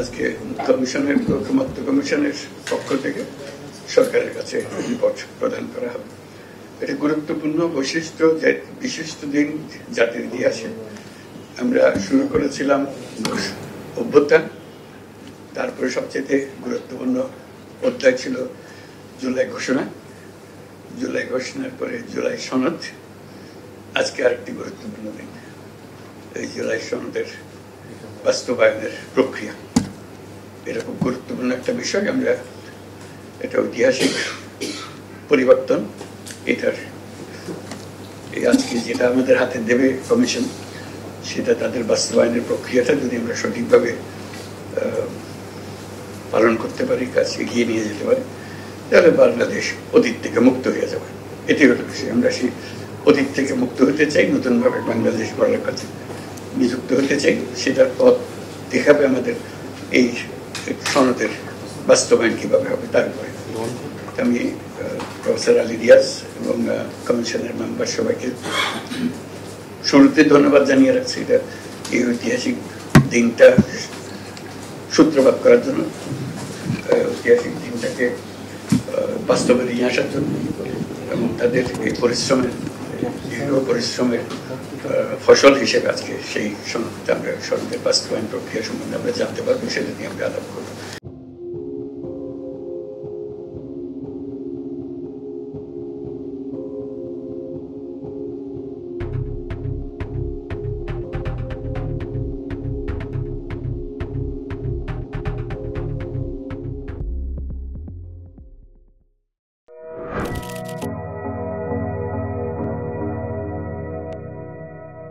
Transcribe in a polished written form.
আজকে কমিশনের ঐকমত্য কমিশনের পক্ষ থেকে সরকারের কাছে রিপোর্ট প্রদান করা হবে। এটা গুরুত্বপূর্ণ বৈশিষ্ট্য, বিশিষ্ট দিন জাতির ইতিহাসে। আমরা শুরু করেছিলাম অভ্যুত্থান, তারপরে সবচেয়ে গুরুত্বপূর্ণ অধ্যায় ছিল জুলাই ঘোষণা, জুলাই ঘোষণার পরে জুলাই সনদ। আজকে আরেকটি গুরুত্বপূর্ণ দিন, এই জুলাই সনদের বাস্তবায়নের প্রক্রিয়া। এটা খুব গুরুত্বপূর্ণ একটা বিষয়। আমরা এটা ঐতিহাসিক পরিবর্তন। এটার আজকে যেটা আমাদের হাতে দেবে কমিশন, সেটা তাদের বাস্তবায়নের প্রক্রিয়াটা যদি আমরা সঠিকভাবে পালন করতে পারি, কাজ এগিয়ে নিয়ে যেতে পারি, তাহলে বাংলাদেশ অতীত থেকে মুক্ত হয়ে যাবে। এটি হলো বিষয়। আমরা সেই অতীত থেকে মুক্ত হতে চাই, নতুনভাবে বাংলাদেশ গড়ার কাছে নিযুক্ত হতে চাই। সেটার পথ দেখাবে আমাদের এই সনদের বাস্তবায়ন কিভাবে হবে তার উপরে। আমি প্রফেসর আলী রিয়াজ এবং কমিশনের মেম্বার সবাইকে শুরুতে ধন্যবাদ জানিয়ে রাখছি, এটা এই ঐতিহাসিক দিনটা সূত্রপাত করার জন্য, ঐতিহাসিক দিনটাকে বাস্তবে নিয়ে আসার জন্য, এবং তাদের এই পরিশ্রমের দীর্ঘ পরিশ্রমের ফসল হিসেবে আজকে সেই সনদটা আমরা সনদের বাস্তবায়ন প্রক্রিয়া সম্বন্ধে আমরা জানতে পারবো, সেটা নিয়ে আমরা আলাপ করবো।